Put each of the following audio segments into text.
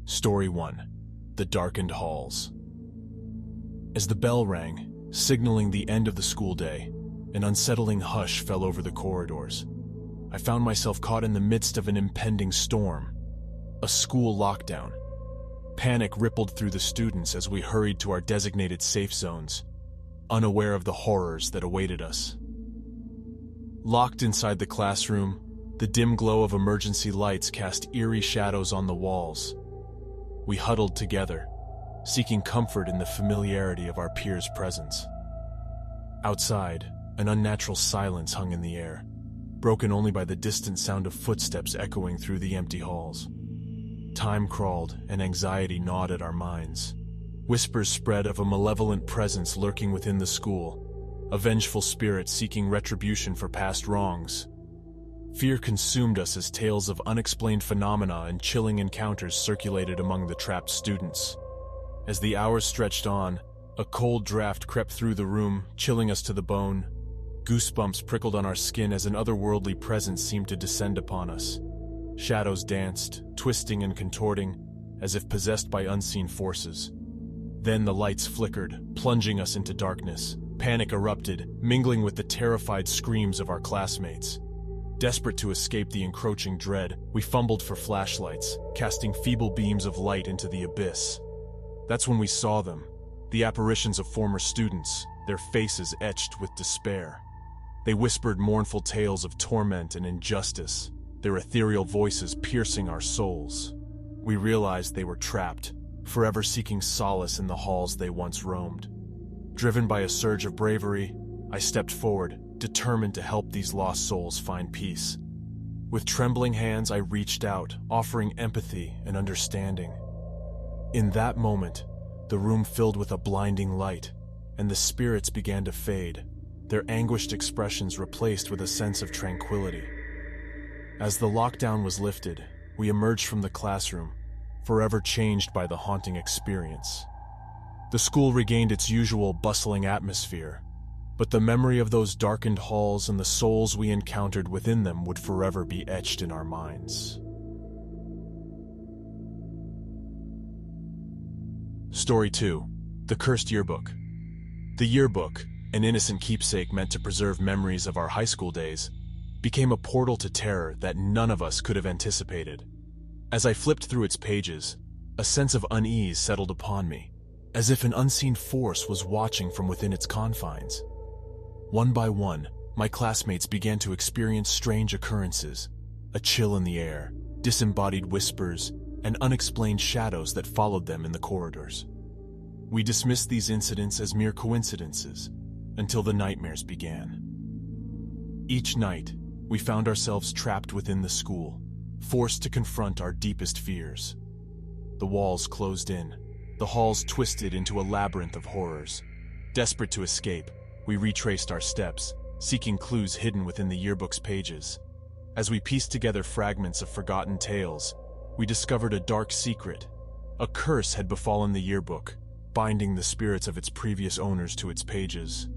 Story 1. The Darkened Halls. As the bell rang, signaling the end of the school day, an unsettling hush fell over the corridors. I found myself caught in the midst of an impending storm. A school lockdown. Panic rippled through the students as we hurried to our designated safe zones, unaware of the horrors that awaited us. Locked inside the classroom, the dim glow of emergency lights cast eerie shadows on the walls. We huddled together, seeking comfort in the familiarity of our peers' presence. Outside, an unnatural silence hung in the air, broken only by the distant sound of footsteps echoing through the empty halls. Time crawled, and anxiety gnawed at our minds. Whispers spread of a malevolent presence lurking within the school, a vengeful spirit seeking retribution for past wrongs. Fear consumed us as tales of unexplained phenomena and chilling encounters circulated among the trapped students. As the hours stretched on, a cold draft crept through the room, chilling us to the bone. Goosebumps prickled on our skin as an otherworldly presence seemed to descend upon us. Shadows danced, twisting and contorting, as if possessed by unseen forces. Then the lights flickered, plunging us into darkness. Panic erupted, mingling with the terrified screams of our classmates. Desperate to escape the encroaching dread, we fumbled for flashlights, casting feeble beams of light into the abyss. That's when we saw them, the apparitions of former students, their faces etched with despair. They whispered mournful tales of torment and injustice, their ethereal voices piercing our souls. We realized they were trapped, forever seeking solace in the halls they once roamed. Driven by a surge of bravery, I stepped forward, determined to help these lost souls find peace. With trembling hands, I reached out, offering empathy and understanding. In that moment, the room filled with a blinding light, and the spirits began to fade, their anguished expressions replaced with a sense of tranquility. As the lockdown was lifted, we emerged from the classroom, forever changed by the haunting experience. The school regained its usual bustling atmosphere, but the memory of those darkened halls and the souls we encountered within them would forever be etched in our minds. Story 2. The Cursed Yearbook. The yearbook, an innocent keepsake meant to preserve memories of our high school days, became a portal to terror that none of us could have anticipated. As I flipped through its pages, a sense of unease settled upon me, as if an unseen force was watching from within its confines. One by one, my classmates began to experience strange occurrences, a chill in the air, disembodied whispers, and unexplained shadows that followed them in the corridors. We dismissed these incidents as mere coincidences, until the nightmares began. Each night, we found ourselves trapped within the school, forced to confront our deepest fears. The walls closed in, the halls twisted into a labyrinth of horrors. Desperate to escape, we retraced our steps, seeking clues hidden within the yearbook's pages. As we pieced together fragments of forgotten tales, we discovered a dark secret. A curse had befallen the yearbook, binding the spirits of its previous owners to its pages.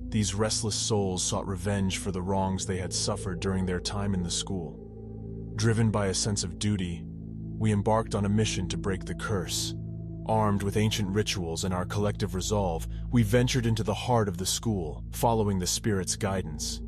These restless souls sought revenge for the wrongs they had suffered during their time in the school. Driven by a sense of duty, we embarked on a mission to break the curse. Armed with ancient rituals and our collective resolve, we ventured into the heart of the school, following the spirit's guidance.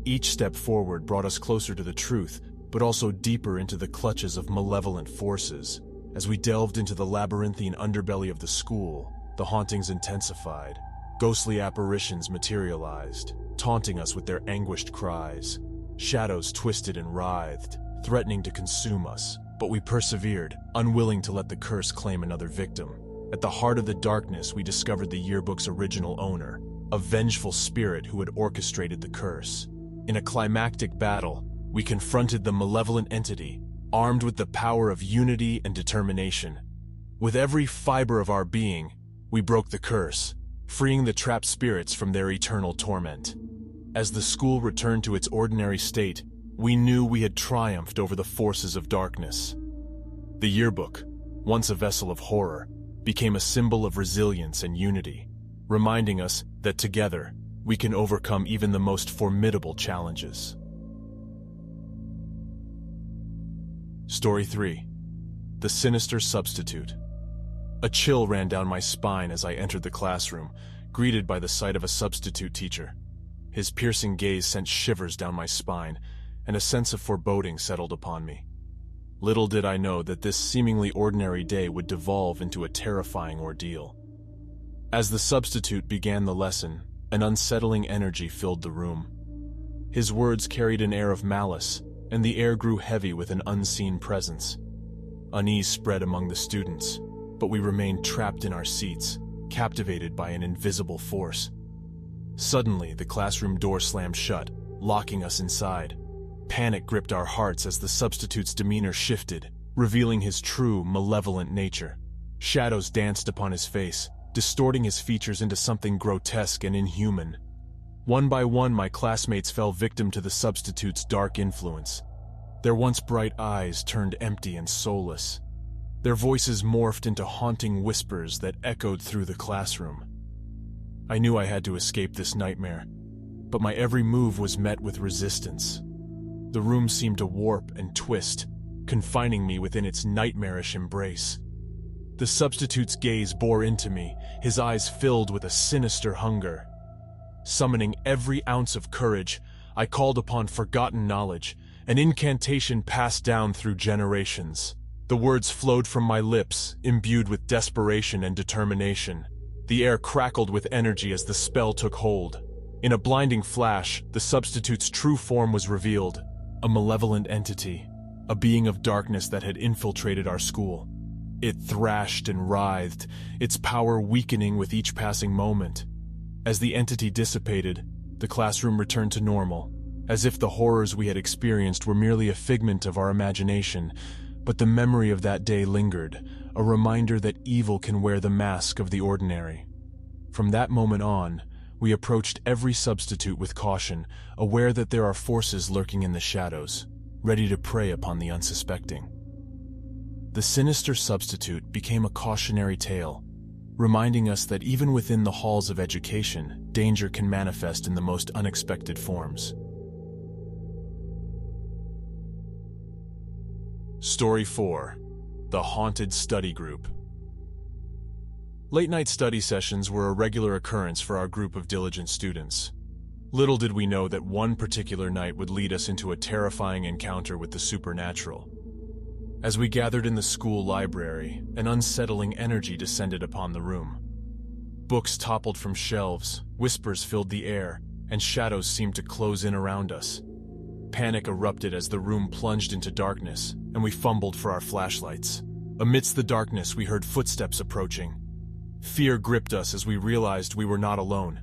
Each step forward brought us closer to the truth, but also deeper into the clutches of malevolent forces. As we delved into the labyrinthine underbelly of the school, the hauntings intensified. Ghostly apparitions materialized, taunting us with their anguished cries. Shadows twisted and writhed, threatening to consume us. But we persevered, unwilling to let the curse claim another victim. At the heart of the darkness, we discovered the yearbook's original owner, a vengeful spirit who had orchestrated the curse. In a climactic battle, we confronted the malevolent entity, armed with the power of unity and determination. With every fiber of our being, we broke the curse, freeing the trapped spirits from their eternal torment. As the school returned to its ordinary state, we knew we had triumphed over the forces of darkness. The yearbook, once a vessel of horror, became a symbol of resilience and unity, reminding us that together, we can overcome even the most formidable challenges. Story 3. The Sinister Substitute. A chill ran down my spine as I entered the classroom, greeted by the sight of a substitute teacher. His piercing gaze sent shivers down my spine, and a sense of foreboding settled upon me. Little did I know that this seemingly ordinary day would devolve into a terrifying ordeal. As the substitute began the lesson, an unsettling energy filled the room. His words carried an air of malice, and the air grew heavy with an unseen presence. Unease spread among the students, but we remained trapped in our seats, captivated by an invisible force. Suddenly, the classroom door slammed shut, locking us inside. Panic gripped our hearts as the substitute's demeanor shifted, revealing his true, malevolent nature. Shadows danced upon his face, distorting his features into something grotesque and inhuman. One by one, my classmates fell victim to the substitute's dark influence. Their once bright eyes turned empty and soulless. Their voices morphed into haunting whispers that echoed through the classroom. I knew I had to escape this nightmare, but my every move was met with resistance. The room seemed to warp and twist, confining me within its nightmarish embrace. The substitute's gaze bore into me, his eyes filled with a sinister hunger. Summoning every ounce of courage, I called upon forgotten knowledge, an incantation passed down through generations. The words flowed from my lips, imbued with desperation and determination. The air crackled with energy as the spell took hold. In a blinding flash, the substitute's true form was revealed, a malevolent entity, a being of darkness that had infiltrated our school. It thrashed and writhed, its power weakening with each passing moment. As the entity dissipated, the classroom returned to normal, as if the horrors we had experienced were merely a figment of our imagination. But the memory of that day lingered, a reminder that evil can wear the mask of the ordinary. From that moment on, we approached every substitute with caution, aware that there are forces lurking in the shadows, ready to prey upon the unsuspecting. The Sinister Substitute became a cautionary tale, reminding us that even within the halls of education, danger can manifest in the most unexpected forms. Story 4. The Haunted Study Group. Late-night study sessions were a regular occurrence for our group of diligent students. Little did we know that one particular night would lead us into a terrifying encounter with the supernatural. As we gathered in the school library, an unsettling energy descended upon the room. Books toppled from shelves, whispers filled the air, and shadows seemed to close in around us. Panic erupted as the room plunged into darkness, and we fumbled for our flashlights. Amidst the darkness, we heard footsteps approaching. Fear gripped us as we realized we were not alone.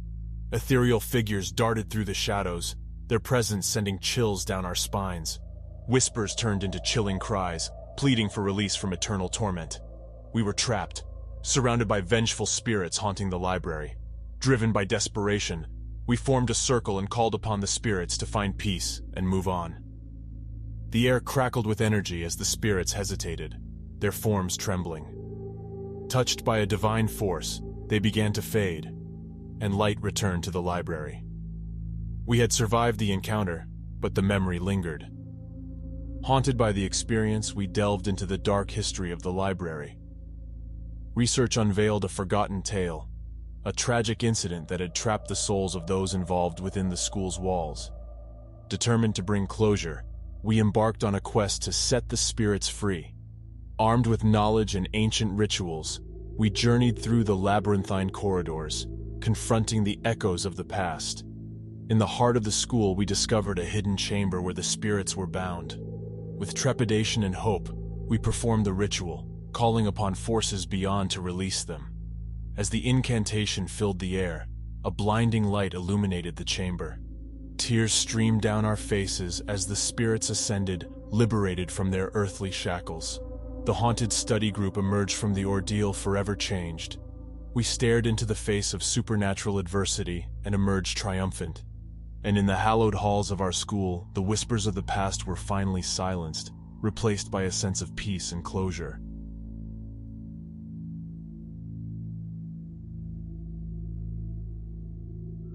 Ethereal figures darted through the shadows, their presence sending chills down our spines. Whispers turned into chilling cries, pleading for release from eternal torment. We were trapped, surrounded by vengeful spirits haunting the library. Driven by desperation, we formed a circle and called upon the spirits to find peace and move on. The air crackled with energy as the spirits hesitated, their forms trembling. Touched by a divine force, they began to fade, and light returned to the library. We had survived the encounter, but the memory lingered. Haunted by the experience, we delved into the dark history of the library. Research unveiled a forgotten tale, a tragic incident that had trapped the souls of those involved within the school's walls. Determined to bring closure, we embarked on a quest to set the spirits free. Armed with knowledge and ancient rituals, we journeyed through the labyrinthine corridors, confronting the echoes of the past. In the heart of the school, we discovered a hidden chamber where the spirits were bound. With trepidation and hope, we performed the ritual, calling upon forces beyond to release them. As the incantation filled the air, a blinding light illuminated the chamber. Tears streamed down our faces as the spirits ascended, liberated from their earthly shackles. The haunted study group emerged from the ordeal forever changed. We stared into the face of supernatural adversity and emerged triumphant. And in the hallowed halls of our school, the whispers of the past were finally silenced, replaced by a sense of peace and closure.